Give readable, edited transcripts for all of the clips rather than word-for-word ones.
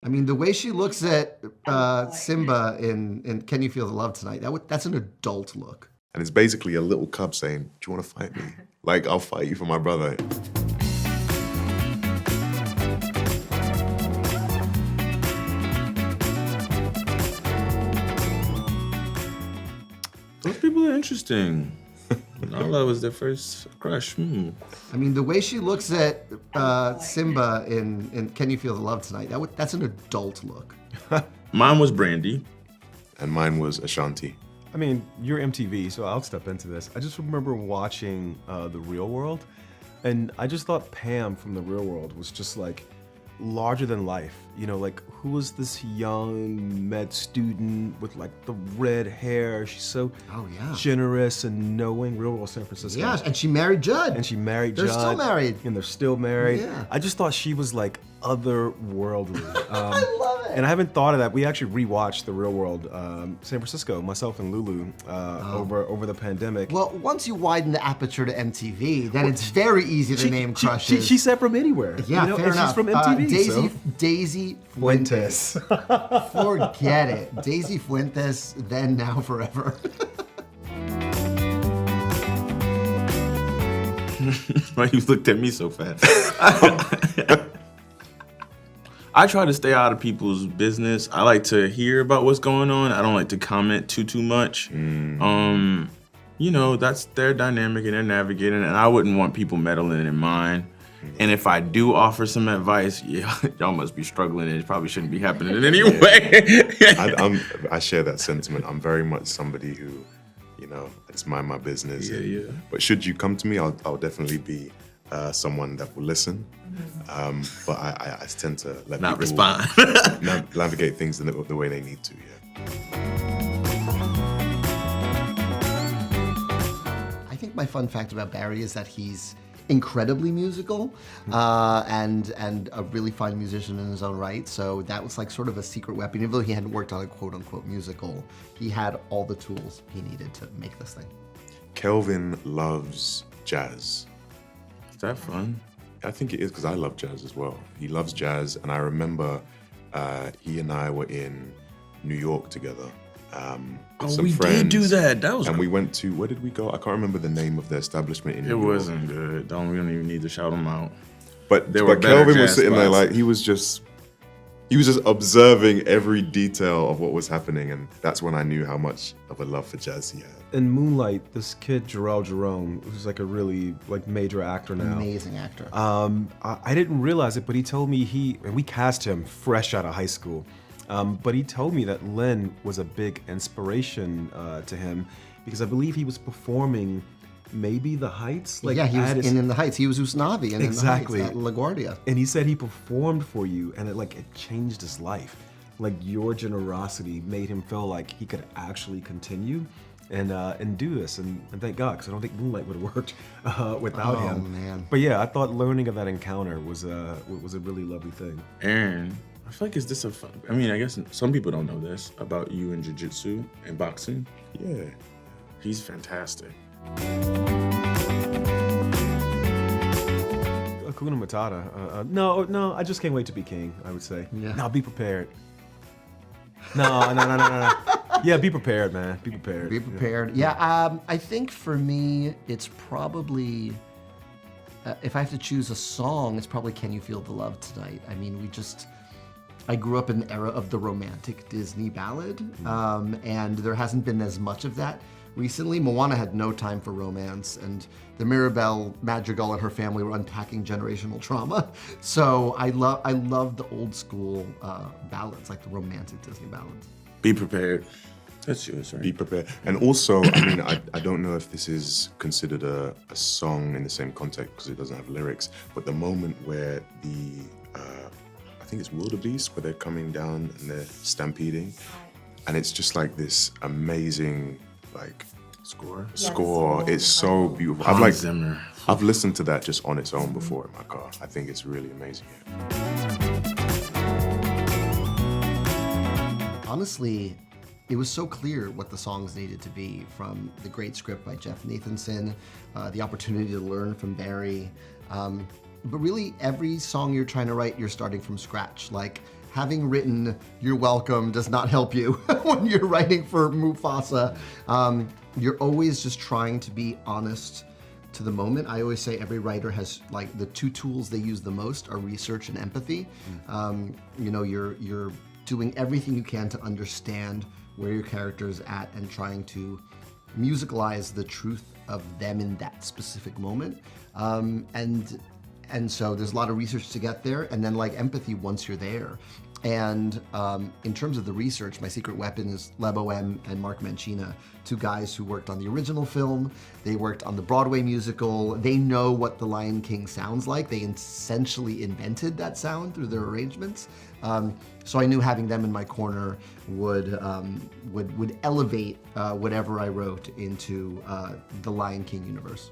I mean, the way she looks at Simba in Can You Feel the Love Tonight, that's an adult look. And it's basically a little cub saying, do you want to fight me? Like, I'll fight you for my brother. Those people are interesting. Nala was their first crush. I mean, the way she looks at Simba in Can You Feel the Love Tonight, that's an adult look. Mine was Brandy. And mine was Ashanti. I mean, you're MTV, so I'll step into this. I just remember watching The Real World, and I just thought Pam from The Real World was just like larger than life. You know, like, who was this young med student with like the red hair? She's so generous and knowing. Real World San Francisco. Yeah, and she married Judd. And she married Judd. They're still married. And they're still married. Yeah. I just thought she was like otherworldly. I love it. And I haven't thought of that. We actually rewatched The Real World, San Francisco, myself and Lulu, over the pandemic. Well, once you widen the aperture to MTV, then it's very easy to name crushes. She's set from anywhere. Yeah, you know? fair and enough. She's from MTV. Daisy Fuentes. Forget it. Daisy Fuentes, then, now, forever. Why you looked at me so fast? I try to stay out of people's business. I like to hear about what's going on. I don't like to comment too much. You know, that's their dynamic and they're navigating, and I wouldn't want people meddling in mine. And if I do offer some advice, y'all must be struggling and it probably shouldn't be happening in any way. I share that sentiment. I'm very much somebody who, you know, I just mind my business. Yeah. But should you come to me, I'll definitely be someone that will listen. But I tend to let not people respond. navigate things in the way they need to, I think my fun fact about Barry is that he's incredibly musical and a really fine musician in his own right. So that was like sort of a secret weapon. Even though he hadn't worked on a quote unquote musical, he had all the tools he needed to make this thing. Kelvin loves jazz. Is that fun? I think it is because I love jazz as well. He loves jazz, and I remember he and I were in New York together. Some we friends, did do that. That was. And we went to, where did we go? I can't remember the name of the establishment in New York. It wasn't good. We don't even need to shout them out. But were Kelvin better was jazz sitting there spots. like he was just observing every detail of what was happening, and that's when I knew how much of a love for jazz he had. In Moonlight, this kid, Jarrell Jerome, who's like a really like major actor now. Amazing actor. I didn't realize it, but he told me and we cast him fresh out of high school. But he told me that Lin was a big inspiration to him because I believe he was performing maybe The Heights. Like yeah, he was in The Heights. He was Usnavi in Exactly. The Heights, at LaGuardia. And he said he performed for you and it changed his life. Like your generosity made him feel like he could actually continue and do this. And thank God, because I don't think Moonlight would have worked without him. Oh, man. But yeah, I thought learning of that encounter was a really lovely thing. Aaron, I feel like, is this a fun? I mean, I guess some people don't know this about you in jiu-jitsu and boxing. Yeah. He's fantastic. Hakuna Matata. No, I just can't wait to be king, I would say. Yeah. No, be prepared. No. Yeah, be prepared, man. Be prepared. Be prepared. Yeah, I think for me, it's probably, if I have to choose a song, it's probably Can You Feel the Love Tonight? I mean, I grew up in the era of the romantic Disney ballad, and there hasn't been as much of that recently. Moana had no time for romance, and the Mirabelle Madrigal and her family were unpacking generational trauma. So I love the old school ballads, like the romantic Disney ballads. Be prepared. That's yours, right? Be prepared. And also, I mean, I don't know if this is considered a song in the same context because it doesn't have lyrics, but the moment where I think it's wildebeest, where they're coming down and they're stampeding, and it's just like this amazing, like, Score. It's so beautiful. Hans Zimmer. I've listened to that just on its own before in my car. I think it's really amazing. Honestly, it was so clear what the songs needed to be, from the great script by Jeff Nathanson, the opportunity to learn from Barry. But really, every song you're trying to write, you're starting from scratch. Like, having written "You're welcome" does not help you when you're writing for Mufasa. You're always just trying to be honest to the moment. I always say every writer has, like, the two tools they use the most are research and empathy. You know, you're doing everything you can to understand where your character is at and trying to musicalize the truth of them in that specific moment. And so there's a lot of research to get there, and then like empathy once you're there. And in terms of the research, my secret weapon is Lebo M and Mark Mancina, two guys who worked on the original film. They worked on the Broadway musical. They know what the Lion King sounds like. They essentially invented that sound through their arrangements. So I knew having them in my corner would elevate whatever I wrote into the Lion King universe.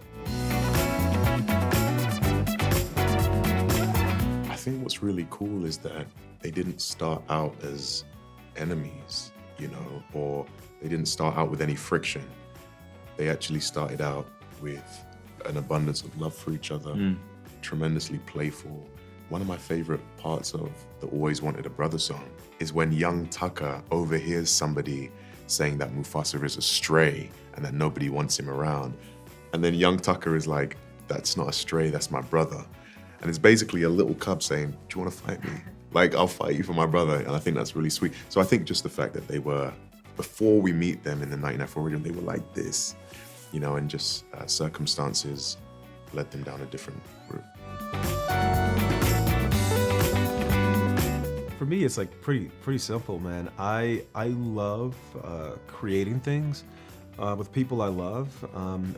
I think what's really cool is that they didn't start out as enemies, you know, or they didn't start out with any friction. They actually started out with an abundance of love for each other, tremendously playful. One of my favorite parts of the Always Wanted a Brother song is when young Tucker overhears somebody saying that Mufasa is a stray and that nobody wants him around. And then young Tucker is like, that's not a stray, that's my brother. And it's basically a little cub saying, do you want to fight me? Like, I'll fight you for my brother. And I think that's really sweet. So I think just the fact that they were, before we meet them in the 1994 original, they were like this, you know, and just circumstances led them down a different route. For me, it's like pretty simple, man. I love creating things with people I love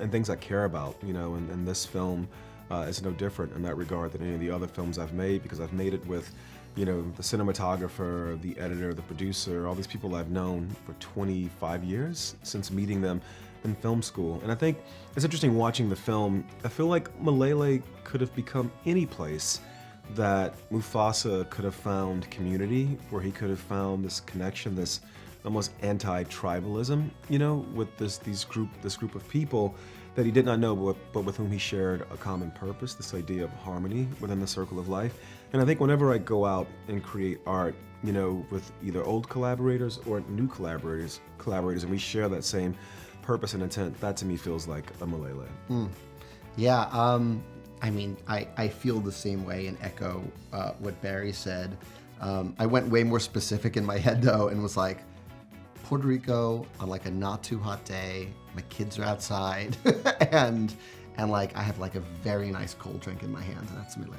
and things I care about, you know, and this film is no different in that regard than any of the other films I've made, because I've made it with, you know, the cinematographer, the editor, the producer, all these people I've known for 25 years since meeting them in film school. And I think it's interesting watching the film. I feel like Malele could have become any place that Mufasa could have found community, where he could have found this connection, this almost anti-tribalism, you know, with this group of people that he did not know, but with whom he shared a common purpose, this idea of harmony within the circle of life. And I think whenever I go out and create art, you know, with either old collaborators or new collaborators, and we share that same purpose and intent, that to me feels like a Malele. Yeah, I mean, I feel the same way and echo what Barry said. I went way more specific in my head though, and was like, Puerto Rico on like a not too hot day, my kids are outside, and like I have like a very nice cold drink in my hand, and that's Malele.